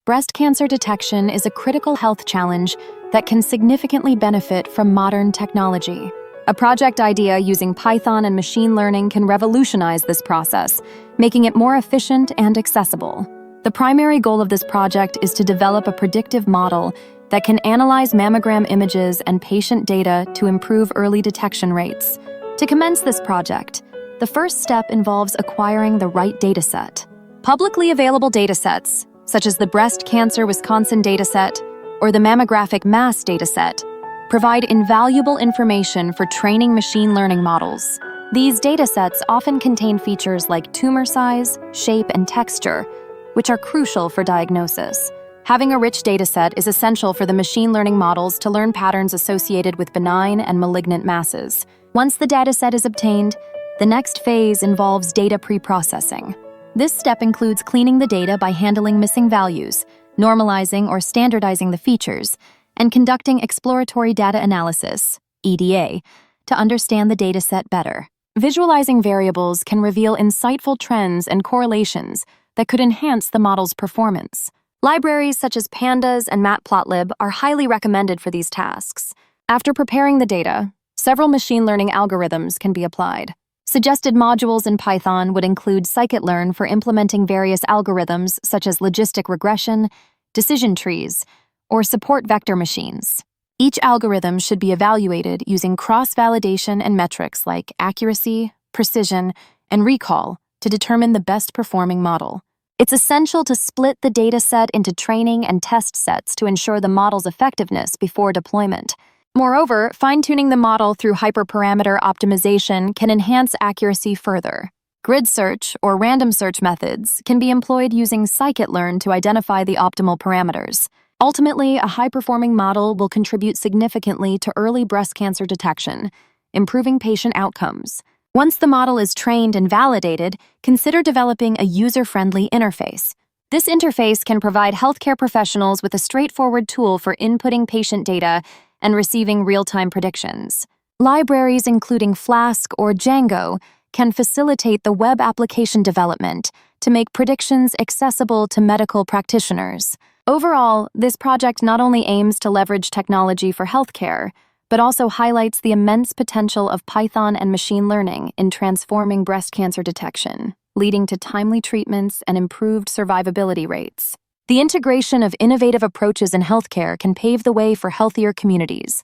Breast cancer detection is a critical health challenge that can significantly benefit from modern technology. A project idea using Python and machine learning can revolutionize this process, making it more efficient and accessible. The primary goal of this project is to develop a predictive model that can analyze mammogram images and patient data to improve early detection rates. To commence this project, the first step involves acquiring the right dataset. Publicly available datasets, such as the Breast Cancer Wisconsin Dataset or the Mammographic Mass Dataset, provide invaluable information for training machine learning models. These datasets often contain features like tumor size, shape, and texture, which are crucial for diagnosis. Having a rich dataset is essential for the machine learning models to learn patterns associated with benign and malignant masses. Once the dataset is obtained, the next phase involves data preprocessing. This step includes cleaning the data by handling missing values, normalizing or standardizing the features, and conducting exploratory data analysis, EDA, to understand the dataset better. Visualizing variables can reveal insightful trends and correlations that could enhance the model's performance. Libraries such as Pandas and Matplotlib are highly recommended for these tasks. After preparing the data, several machine learning algorithms can be applied. Suggested modules in Python would include scikit-learn for implementing various algorithms such as logistic regression, decision trees, or support vector machines. Each algorithm should be evaluated using cross-validation and metrics like accuracy, precision, and recall to determine the best performing model. It's essential to split the dataset into training and test sets to ensure the model's effectiveness before deployment. Moreover, fine-tuning the model through hyperparameter optimization can enhance accuracy further. Grid search or random search methods can be employed using scikit-learn to identify the optimal parameters. Ultimately, a high-performing model will contribute significantly to early breast cancer detection, improving patient outcomes. Once the model is trained and validated, consider developing a user-friendly interface. This interface can provide healthcare professionals with a straightforward tool for inputting patient data and receiving real-time predictions. Libraries including Flask or Django can facilitate the web application development to make predictions accessible to medical practitioners. Overall, this project not only aims to leverage technology for healthcare, but also highlights the immense potential of Python and machine learning in transforming breast cancer detection, leading to timely treatments and improved survivability rates. The integration of innovative approaches in healthcare can pave the way for healthier communities.